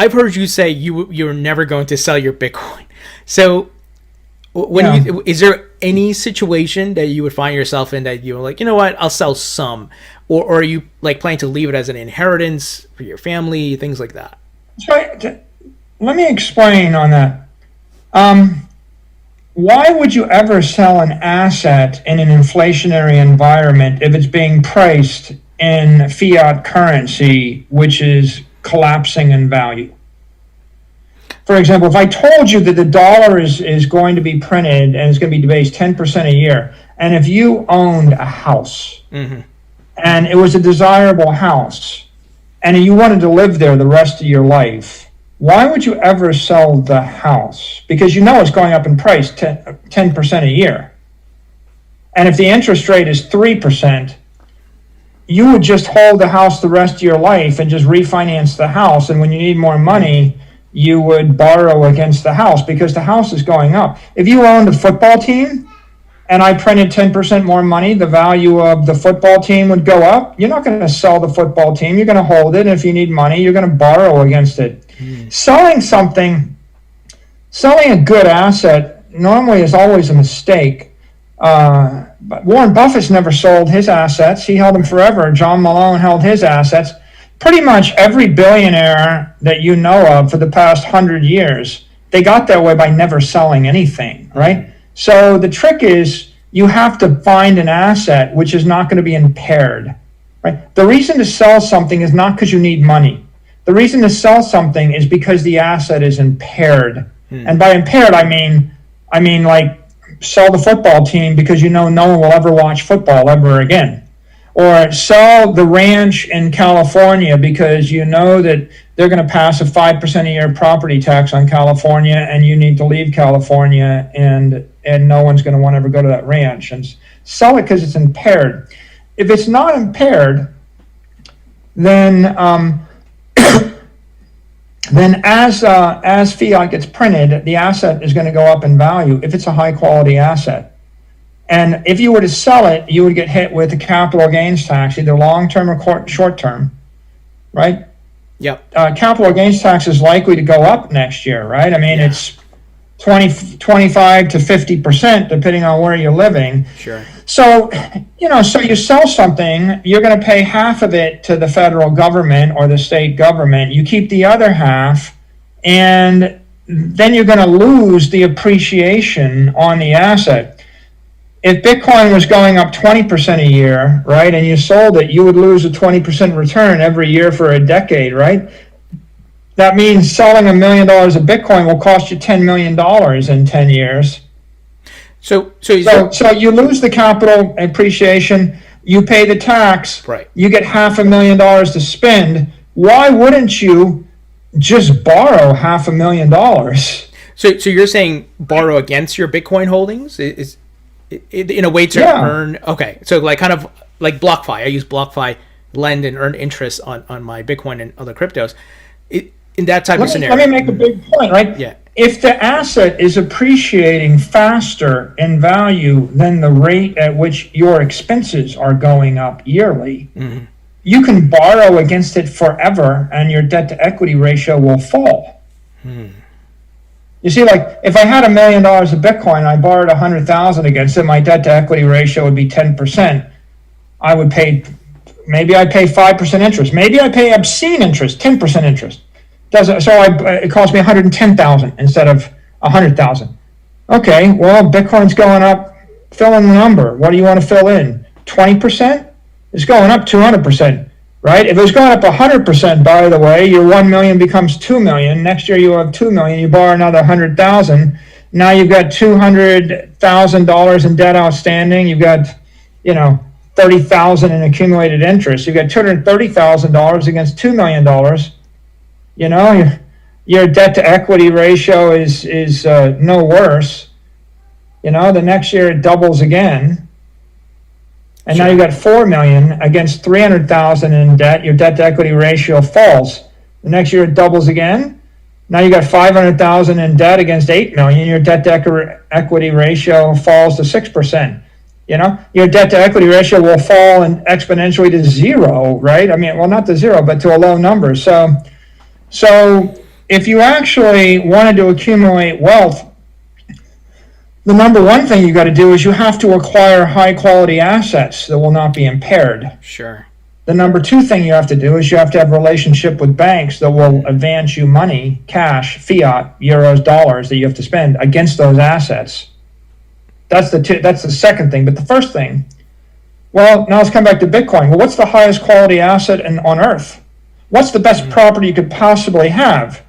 I've heard you say you're never going to sell your Bitcoin. So is there any situation that you would find yourself in that you're like, you know what, I'll sell some, or are you like planning to leave it as an inheritance for your family, things like that? So let me explain on that. Why would you ever sell an asset in an inflationary environment if it's being priced in fiat currency, which is collapsing in value? For example, if I told you that the dollar is going to be printed and it's going to be debased 10% a year, and if you owned a house and it was a desirable house and you wanted to live there the rest of your life, why would you ever sell the house? Because you know it's going up in price 10% a year. And if the interest rate is 3%, you would just hold the house the rest of your life and just refinance the house. And when you need more money, you would borrow against the house because the house is going up. If you owned a football team and I printed 10% more money, the value of the football team would go up. You're not going to sell the football team. You're going to hold it. And if you need money, you're going to borrow against it. Selling a good asset normally is always a mistake. But Warren Buffett's never sold his assets. He held them forever. John Malone held his assets. Pretty much every billionaire that you know of for the past 100 years, they got that way by never selling anything, right? So the trick is you have to find an asset which is not going to be impaired, right? The reason to sell something is not because you need money. The reason to sell something is because the asset is impaired. And by impaired, I mean like sell the football team because you know no one will ever watch football ever again. Or sell the ranch in California because you know that they're going to pass a 5% a year property tax on California and you need to leave California and no one's going to want to ever go to that ranch. And sell it because it's impaired. If it's not impaired, then then as fiat gets printed, the asset is going to go up in value if it's a high quality asset. And if you were to sell it, you would get hit with a capital gains tax, either long term or short term, right? Yep. Capital gains tax is likely to go up next year, right? I mean, it's 25 to 50% depending on where you're living. Sure. So, so you sell something, you're going to pay half of it to the federal government or the state government. You keep the other half, and then you're going to lose the appreciation on the asset. If Bitcoin was going up 20% a year, right, and you sold it, you would lose a 20% return every year for a decade, right? That means selling $1 million of Bitcoin will cost you $10 million in 10 years. So you lose the capital appreciation, you pay the tax, right. You get $500,000 to spend. Why wouldn't you just borrow $500,000? So you're saying borrow against your Bitcoin holdings is in a way to earn? Okay, so like kind of like BlockFi. I use BlockFi, lend and earn interest on my Bitcoin and other cryptos. In that type of scenario. Let me make a big point, right? Yeah. If the asset is appreciating faster in value than the rate at which your expenses are going up yearly, you can borrow against it forever and your debt to equity ratio will fall. You see, like if I had $1 million of Bitcoin, I borrowed 100,000 against it, my debt to equity ratio would be 10%. Maybe I pay 5% interest. Maybe I pay obscene interest, 10% interest. It cost me 110,000 instead of 100,000. Okay, well, Bitcoin's going up. Fill in the number. What do you want to fill in? 20%? It's going up 200%, right? If it was going up 100%, by the way, your 1 million becomes 2 million. Next year you have 2 million. You borrow another 100,000. Now you've got $200,000 in debt outstanding. You've got, $30,000 in accumulated interest. You've got $230,000 against $2 million. Your debt to equity ratio is no worse. The next year it doubles again. And Now you got 4 million against 300,000 in debt. Your debt to equity ratio falls. The next year it doubles again. Now you got 500,000 in debt against 8 million. Your debt to equity ratio falls to 6%. Your debt to equity ratio will fall exponentially to zero, right? I mean, well, not to zero, but to a low number. So if you actually wanted to accumulate wealth, the number one thing you got to do is you have to acquire high quality assets that will not be impaired. Sure. The number two thing you have to do is you have to have a relationship with banks that will advance you money, cash, fiat, euros, dollars that you have to spend against those assets. That's the second thing. But the first thing, well, now let's come back to Bitcoin. Well, what's the highest quality asset on Earth? What's the best property you could possibly have?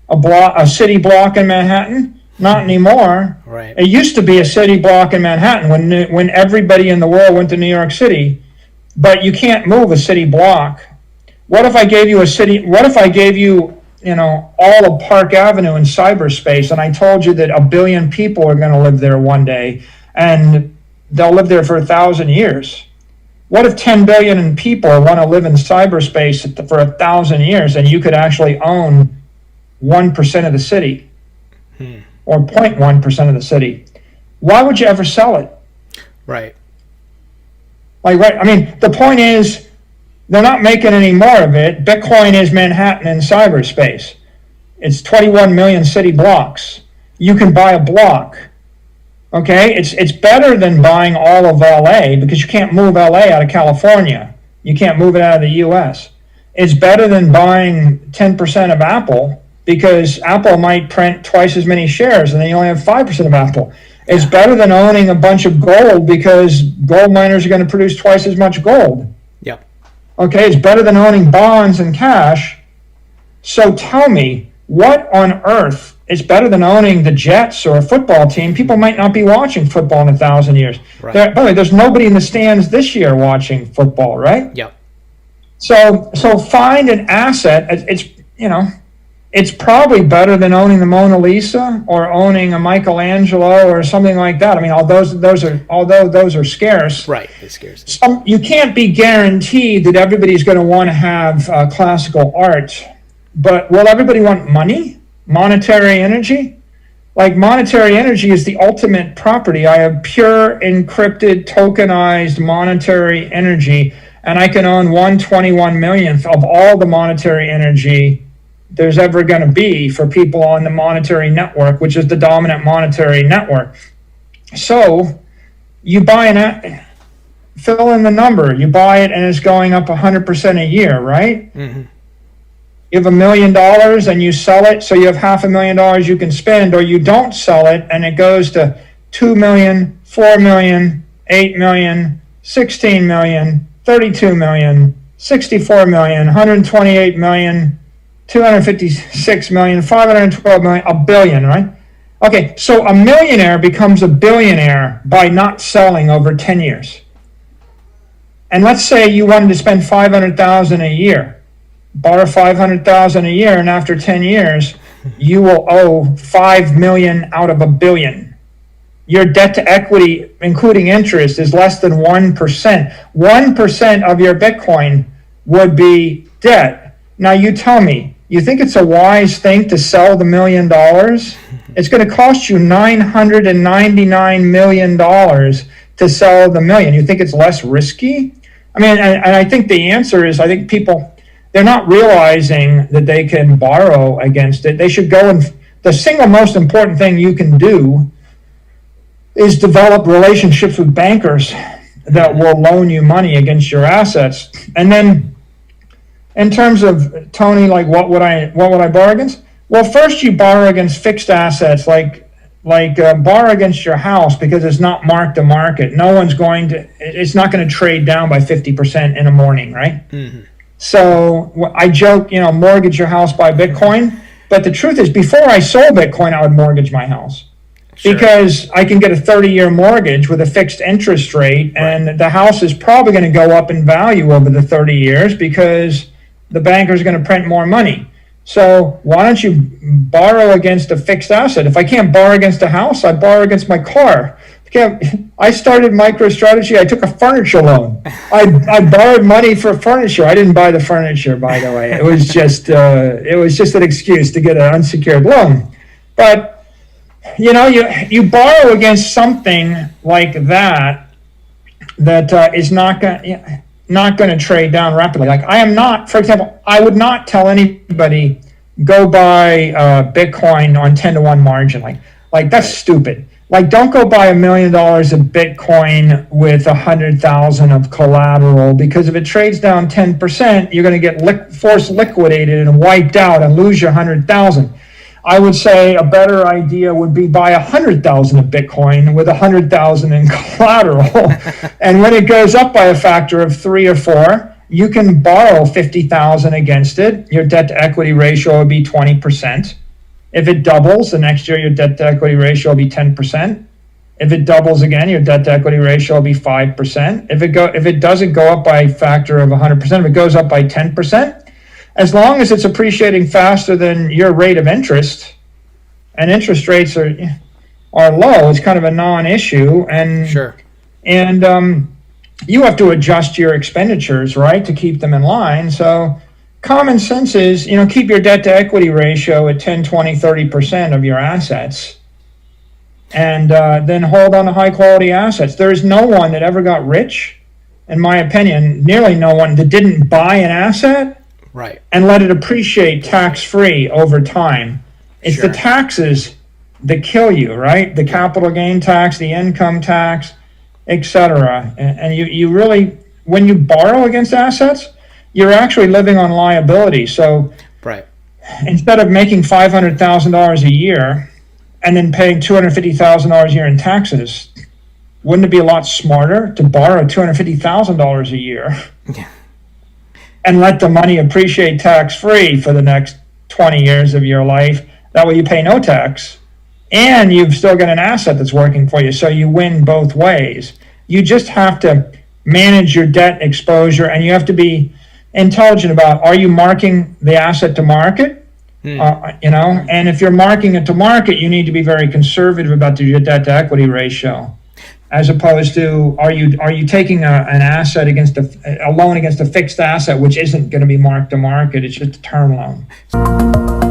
A city block in Manhattan? Not anymore. Right. It used to be a city block in Manhattan when everybody in the world went to New York City. But you can't move a city block. What if I gave you all of Park Avenue in cyberspace, and I told you that 1 billion people are going to live there one day, and they'll live there for 1,000 years? What if 10 billion people want to live in cyberspace for 1,000 years, and you could actually own 1% of the city, or 0.1% of the city? Why would you ever sell it? Right. Right. I mean, the point is, they're not making any more of it. Bitcoin is Manhattan in cyberspace. It's 21 million city blocks. You can buy a block. Okay? It's better than buying all of LA, because you can't move LA out of California. You can't move it out of the US. It's better than buying 10% of Apple, because Apple might print twice as many shares and then you only have 5% of Apple. It's better than owning a bunch of gold, because gold miners are going to produce twice as much gold. Yep. Okay, it's better than owning bonds and cash. So tell me, what on earth is better than owning the Jets or a football team? People might not be watching football in 1,000 years. Right. By the way, there's nobody in the stands this year watching football, right? Yep. So find an asset. It's probably better than owning the Mona Lisa or owning a Michelangelo or something like that. I mean, although those are scarce. Right, it's scarce. You can't be guaranteed that everybody's going to want to have classical art. But will everybody want money? Monetary energy? Like, monetary energy is the ultimate property. I have pure, encrypted, tokenized monetary energy, and I can own 1/21 millionth of all the monetary energy there's ever going to be for people on the monetary network, which is the dominant monetary network. So you buy fill in the number, you buy it and it's going up 100% a year, right? Mm-hmm. You have $1 million and you sell it, so you have $500,000 you can spend, or you don't sell it and it goes to 2 million, 4 million, 8 million, 16 million, 32 million, 64 million, 128 million, 256 million, 512 million, a billion, right? Okay, so a millionaire becomes a billionaire by not selling over 10 years. And let's say you wanted to spend $500,000 a year, borrow $500,000 a year, and after 10 years, you will owe $5 million out of $1 billion. Your debt to equity, including interest, is less than 1%. 1% of your Bitcoin would be debt. Now you tell me, you think it's a wise thing to sell the $1 million? It's going to cost you $999 million to sell the million. You think it's less risky? I mean, and I think the answer is, I think people, they're not realizing that they can borrow against it. They should go and, the single most important thing you can do is develop relationships with bankers that will loan you money against your assets. And then, in terms of, Tony, like what would I borrow against? Well, first you borrow against fixed assets, like borrow against your house, because it's not marked to market. It's not going to trade down by 50% in a morning, right? Mm-hmm. So I joke, mortgage your house, buy Bitcoin. But the truth is, before I sold Bitcoin, I would mortgage my house. Sure. Because I can get a 30-year mortgage with a fixed interest rate, and the house is probably going to go up in value over the 30 years because the banker's going to print more money. So why don't you borrow against a fixed asset? If I can't borrow against a house, I borrow against my car. I started MicroStrategy. I took a furniture loan. I borrowed money for furniture. I didn't buy the furniture, by the way. It was just an excuse to get an unsecured loan. But you borrow against something like that is not going to trade down rapidly. Like, I am not, for example, I would not tell anybody go buy Bitcoin on 10-to-1 margin. Like that's stupid. Like, don't go buy $1 million of Bitcoin with 100,000 of collateral, because if it trades down 10%, you're going to get forced liquidated and wiped out and lose your 100,000. I would say a better idea would be buy 100,000 of Bitcoin with 100,000 in collateral, and when it goes up by a factor of 3 or 4, you can borrow 50,000 against it. Your debt to equity ratio would be 20%. If it doubles the next year, your debt to equity ratio will be 10%. If it doubles again, your debt to equity ratio will be 5%. If it doesn't go up by a factor of 100%, if it goes up by 10%, as long as it's appreciating faster than your rate of interest, and interest rates are low, it's kind of a non-issue. And sure. And you have to adjust your expenditures, right, to keep them in line. So common sense is, keep your debt to equity ratio at 10, 20, 30% of your assets, and then hold on to high quality assets. There's no one that ever got rich, in my opinion, nearly no one, that didn't buy an asset right and let it appreciate tax-free over time. It's the taxes that kill you, right? The capital gain tax, the income tax, etc. And you really, when you borrow against assets, you're actually living on liability. So right. Instead of making $500,000 a year and then paying $250,000 a year in taxes, wouldn't it be a lot smarter to borrow $250,000 a year and let the money appreciate tax-free for the next 20 years of your life? That way you pay no tax, and you've still got an asset that's working for you, so you win both ways. You just have to manage your debt exposure, and you have to be intelligent about, are you marking the asset to market? And if you're marking it to market, you need to be very conservative about your debt to equity ratio, as opposed to, are you taking an asset against a loan against a fixed asset, which isn't going to be marked to market. It's just a term loan.